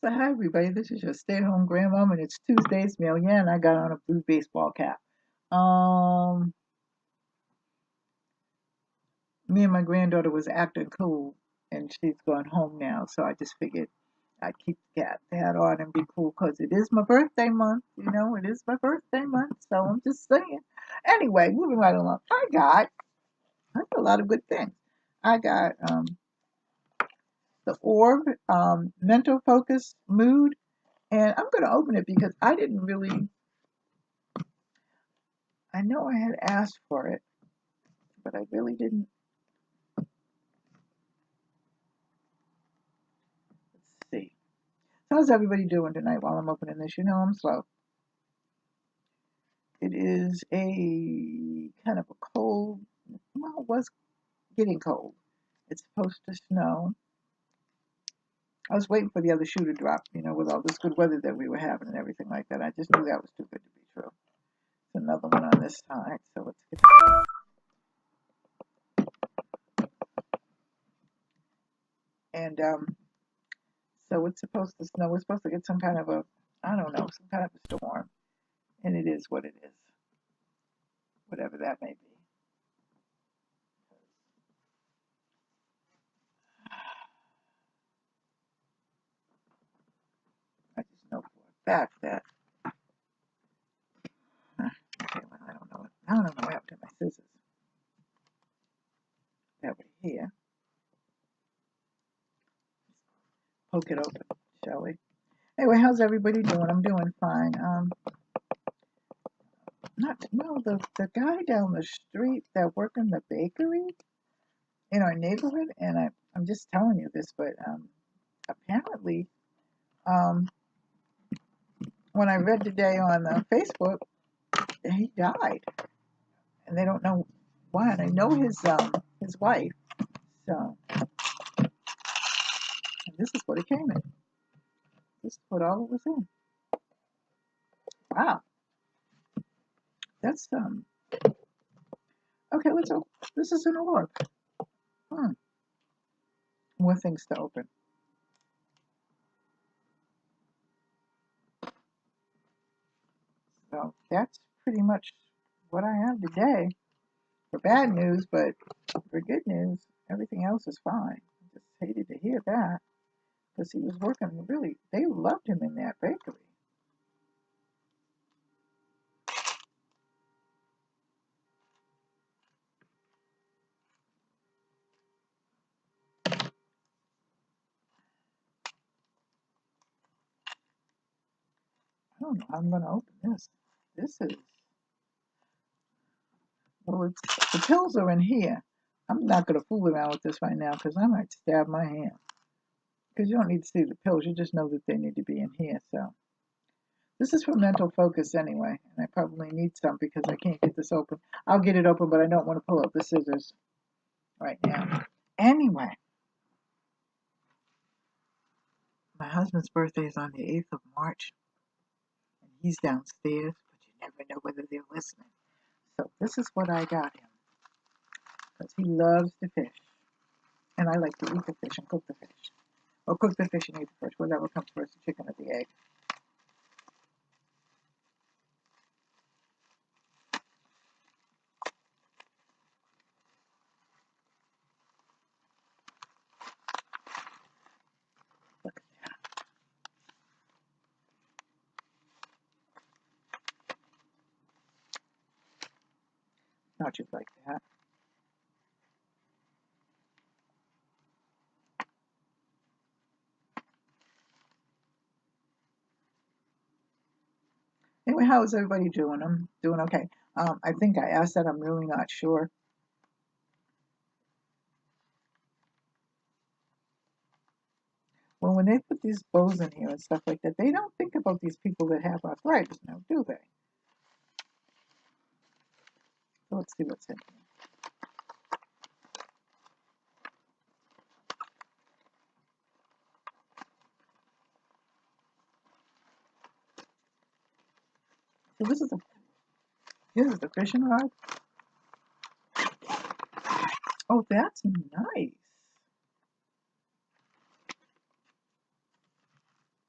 So hi everybody, this is your stay-at-home grandmom, and it's Tuesday's mail. Yeah, and I got on a blue baseball cap. Me and my granddaughter was acting cool, and she's gone home now, so I just figured I'd keep that on and be cool because it is my birthday month. You know, it is my birthday month, so I'm just saying. Anyway, moving right along. I got a lot of good things. I got the orb, mental focus, mood. And I'm going to open it because I didn't really, I know I had asked for it, but I really didn't. Let's see. How's everybody doing tonight while I'm opening this? You know I'm slow. It is a kind of a cold, well, it was getting cold. It's supposed to snow. I was waiting for the other shoe to drop, you know, with all this good weather that we were having and everything like that. I just knew that was too good to be true. There's another one on this side, so let's get and so it's supposed to snow. We're supposed to get some kind of a, I don't know, some kind of a storm. And it is what it is, whatever that may be. I just know for a fact that, okay, well, I don't know what happened to my scissors that were here. Poke it open, shall we? Anyway, how's everybody doing? I'm doing fine. The guy down the street that worked in the bakery in our neighborhood, and I'm just telling you this, but apparently, when I read today on Facebook, he died, and they don't know why. And I know his wife, so and this is what it came in. This is what all it was in. Wow, that's okay. Let's open. This is an orb. More things to open. So that's pretty much what I have today for bad news, but for good news, everything else is fine. I just hated to hear that because he was working really, they loved him in that bakery. I don't know how I'm going to open this. This is, well, the pills are in here. I'm not going to fool around with this right now because I might stab my hand. Because you don't need to see the pills, you just know that they need to be in here. So this is for mental focus anyway, and I probably need some because I can't get this open. I'll get it open, but I don't want to pull out the scissors right now. Anyway, my husband's birthday is on the 8th of March, and he's downstairs, but you never know whether they're listening. So this is what I got him, because he loves to fish, and I like to eat the fish and cook the fish. Or cook the fish and eat the fish, whatever comes first, the chicken or the egg. Look at that. Not just like that. Anyway, how is everybody doing? I'm doing okay. I think I asked that. I'm really not sure. Well, when they put these bows in here and stuff like that, they don't think about these people that have arthritis now, do they? So let's see what's in here. So this is the fishing rod. Oh, that's nice.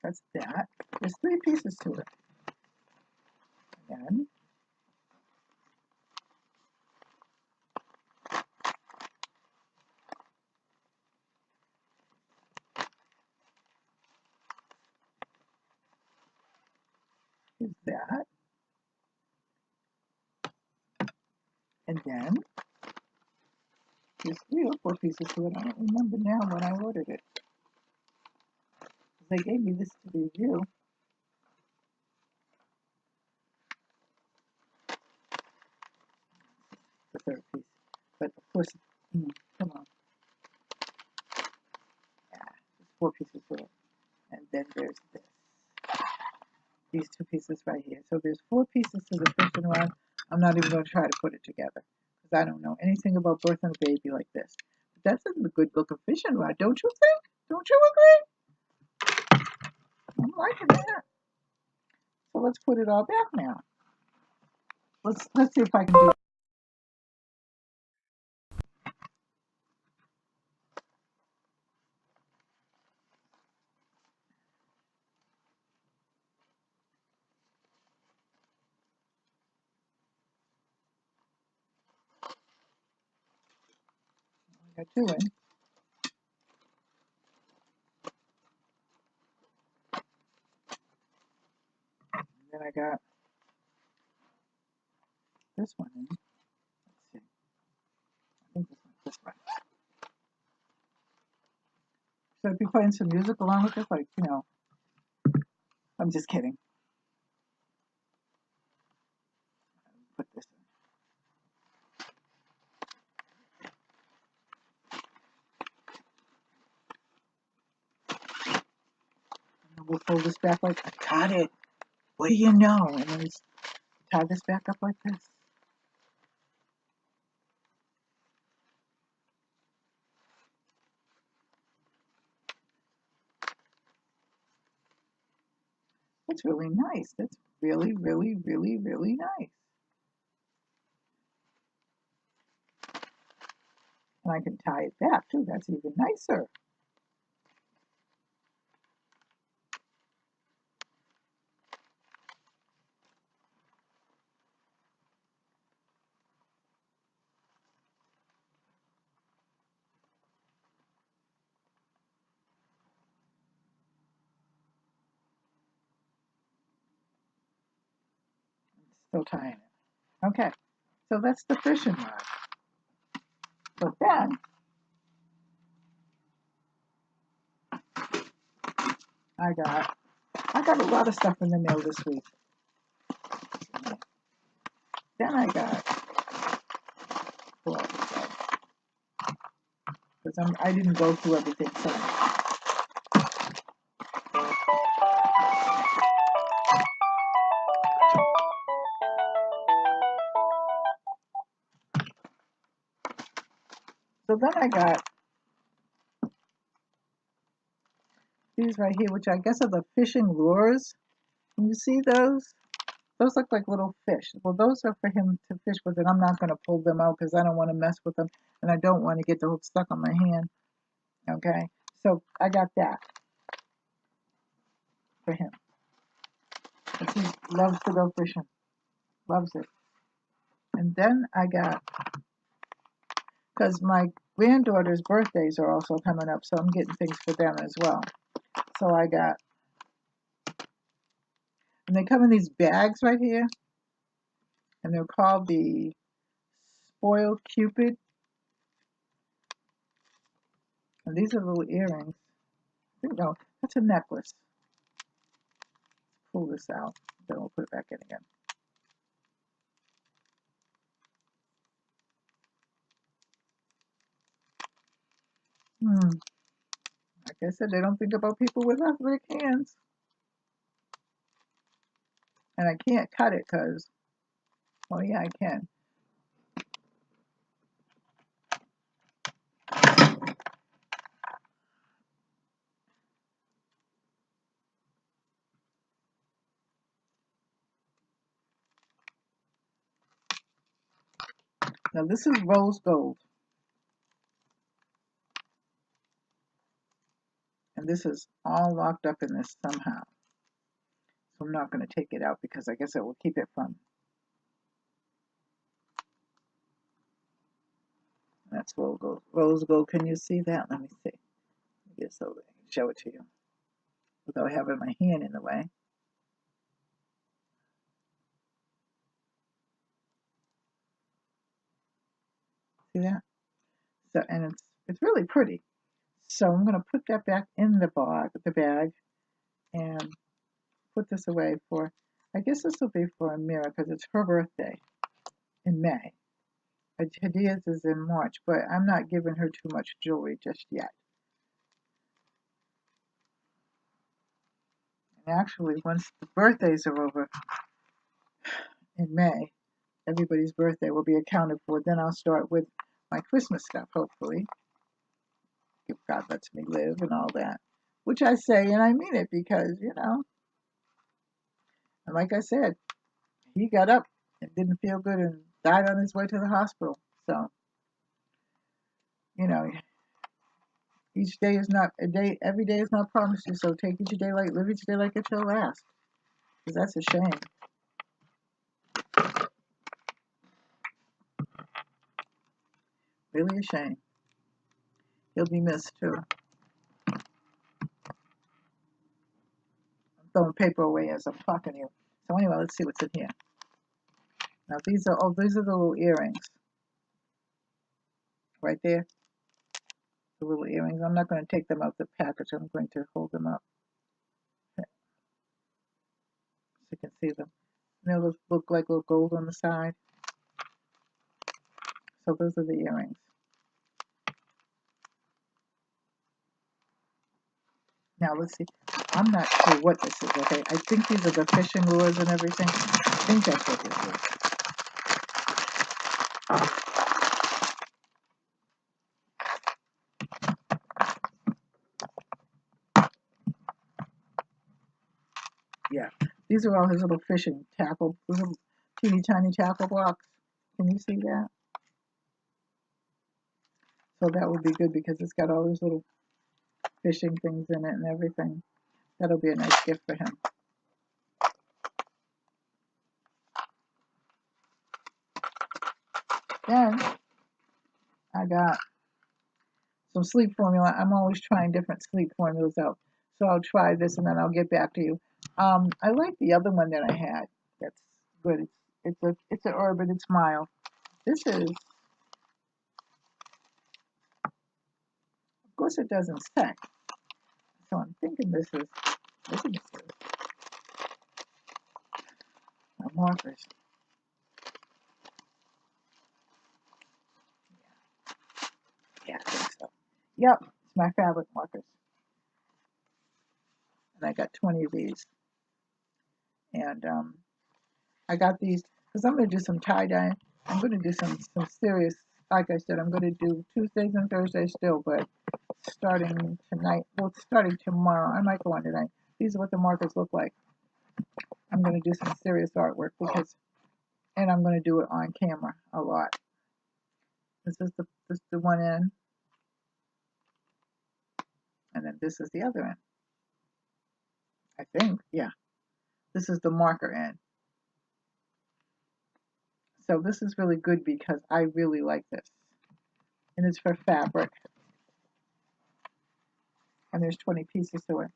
That's that. There's 3 pieces to it. And there's that. And then there's 3 or 4 pieces to it. I don't remember now when I ordered it. They gave me this to review. The 3rd piece. But of course, come on. Yeah, there's 4 pieces to it. And then there's this. These 2 pieces right here. So there's 4 pieces to the fishing rod. I'm not even going to try to put it together because I don't know anything about birthing a baby like this. But that's a good looking fishing rod, don't you think? Don't you agree? I'm liking that. So let's put it all back now. Let's see if I can do it. I got 2 in. And then I got this one in. Let's see. I think this one. So I'd be playing some music along with this, like, I'm just kidding. Put this in. And we'll fold this back like, I got it. What do you know? And then just tie this back up like this. That's really nice. That's really, really, really, really nice. And I can tie it back too. That's even nicer. Still tying it. Okay. So that's the fishing rod. But then I got a lot of stuff in the mail this week. Then I got because I didn't go through everything. So then I got these right here, which I guess are the fishing lures. Can you see those? Those look like little fish. Well, those are for him to fish with, and I'm not going to pull them out because I don't want to mess with them, and I don't want to get the hook stuck on my hand. Okay, so I got that for him. He loves to go fishing. Loves it. And then I got, because my granddaughter's birthdays are also coming up, so I'm getting things for them as well. So I got, and they come in these bags right here, and they're called the Spoiled Cupid. And these are little earrings. No, that's a necklace. Pull this out, then we'll put it back in again. Like I said, they don't think about people with athletic hands. And I can't cut it because, well, yeah, I can. Now this is rose gold. And this is all locked up in this somehow. So I'm not going to take it out because I guess it will keep it from. That's rose gold. Rose gold. Can you see that? Let me see. Get so I can show it to you without having my hand in the way. See that? So, and it's really pretty. So I'm going to put that back in the bag, and put this away for. I guess this will be for Amira because it's her birthday in May. Hadia's is in March, but I'm not giving her too much jewelry just yet. And actually, once the birthdays are over in May, everybody's birthday will be accounted for. Then I'll start with my Christmas stuff, hopefully, if God lets me live and all that. Which I say, and I mean it because, you know, and like I said, he got up and didn't feel good and died on his way to the hospital. So, you know, each day is not a day, every day is not promised you. So take each day like, live each day like it's your last. Because that's a shame. Really a shame. He'll be missed too. I'm throwing paper away as I'm talking to you. So anyway, let's see what's in here. Now these are the little earrings. Right there. The little earrings. I'm not going to take them out the package. I'm going to hold them up. So you can see them. And they look like little gold on the side. So those are the earrings. Now let's see. I'm not sure what this is, okay? I think these are the fishing lures and everything. I think that's what this is. Yeah. These are all his little fishing tackle, little teeny tiny tackle blocks. Can you see that? So that would be good because it's got all those little fishing things in it and everything. That'll be a nice gift for him. Then I got some sleep formula. I'm always trying different sleep formulas out. So I'll try this and then I'll get back to you. I like the other one that I had. That's good. It's an herb and it's mild. This is, of course, it doesn't say. So I'm thinking this is markers. Yeah, I think so. Yep, it's my fabric markers. And I got 20 of these. And I got these because I'm going to do some tie-dye. I'm going to do some serious, like I said, I'm going to do Tuesdays and Thursdays still, but starting tonight, well, starting tomorrow, I might go on tonight. These are what the markers look like. I'm going to do some serious artwork because, and I'm going to do it on camera a lot. This is the one end, and then this is the other end. I think, yeah. This is the marker end. So this is really good because I really like this. And it's for fabric. And there's 20 pieces to it.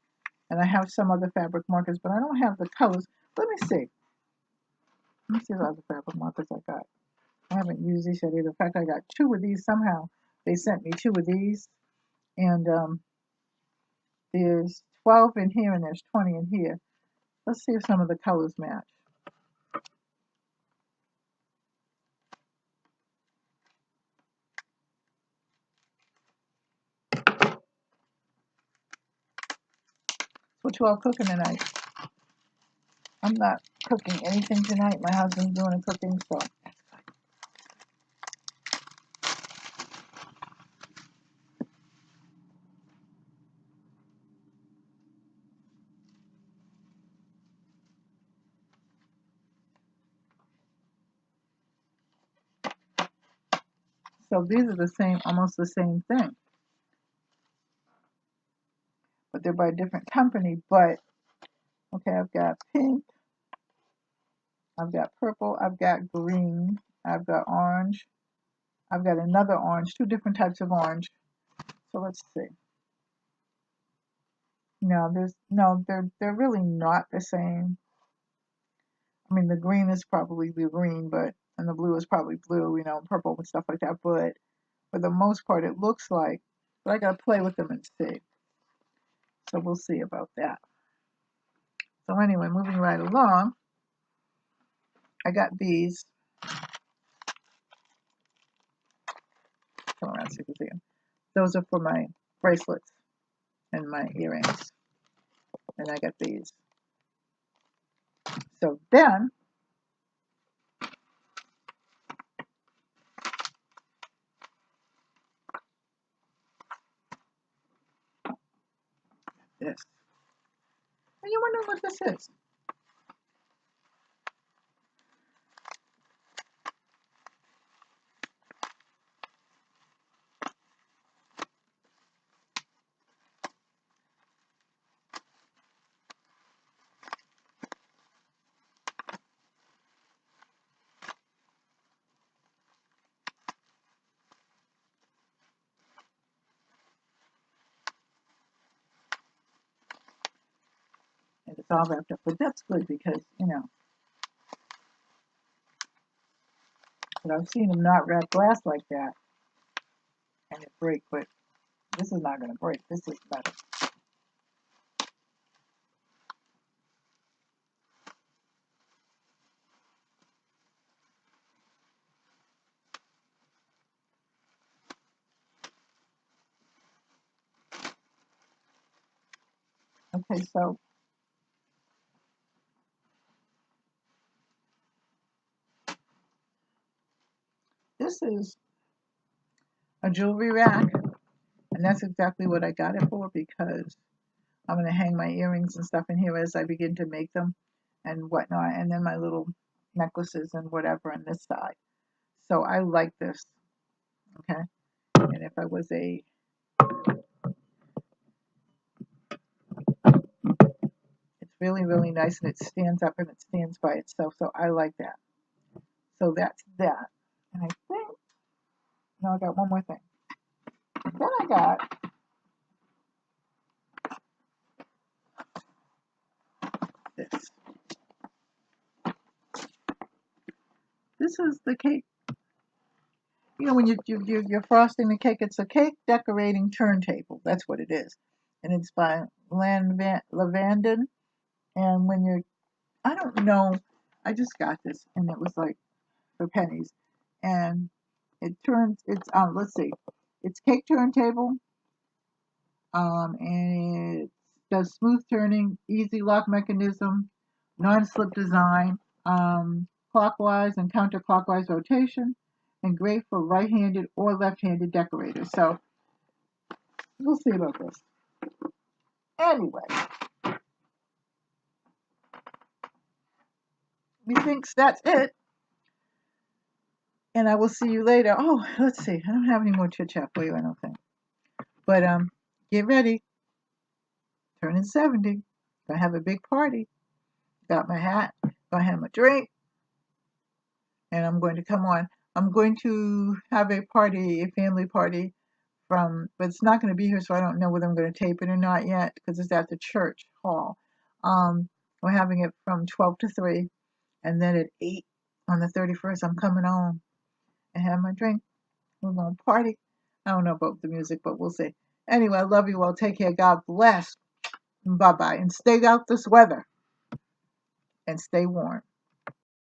And I have some other fabric markers, but I don't have the colors. Let me see. Let me see the other fabric markers I got. I haven't used these yet either. In fact, I got 2 of these somehow. They sent me 2 of these. And there's 12 in here and there's 20 in here. Let's see if some of the colors match. What you all cooking tonight? I'm not cooking anything tonight. My husband's doing the cooking, so that's good. So these are the same, almost the same thing. But they're by a different company. But okay, I've got pink, I've got purple, I've got green, I've got orange, I've got another orange, two different types of orange. So let's see. No, they're really not the same. I mean, the green is probably the green, but and the blue is probably blue, purple and stuff like that. But for the most part, it looks like. But I gotta play with them and see. So we'll see about that. So anyway, moving right along, I got these. Come around so you can see them. Those are for my bracelets and my earrings. And I got these. So then, this. And you wonder what this is. And it's all wrapped up. But that's good because, but I've seen them not wrap glass like that. And it break, but this is not going to break. This is better. Okay, so this is a jewelry rack. And that's exactly what I got it for because I'm going to hang my earrings and stuff in here as I begin to make them and whatnot. And then my little necklaces and whatever on this side. So I like this. Okay. And if I was it's really, really nice and it stands up and it stands by itself. So I like that. So that's that. And I think, no, I got one more thing. Then I got this. This is the cake. When you're frosting the cake, it's a cake decorating turntable. That's what it is. And it's by Lavandin. And when I don't know, I just got this and it was like for pennies. And let's see, it's cake turntable. And it does smooth turning, easy lock mechanism, non-slip design, clockwise and counterclockwise rotation, and great for right-handed or left-handed decorators. So we'll see about this. Anyway, methinks that's it. And I will see you later. Oh, let's see. I don't have any more chit chat for you, I don't think. But get ready. Turning 70. Gonna have a big party. Got my hat. Gonna have my drink. And I'm going to come on. I'm going to have a party, a family party but it's not going to be here, so I don't know whether I'm going to tape it or not yet because it's at the church hall. We're having it from 12 to 3, and then at 8 on the 31st, I'm coming on and have my drink. We're going to party. I don't know about the music, but we'll see. Anyway, I love you all. Take care. God bless. Bye-bye. And stay out this weather. And stay warm.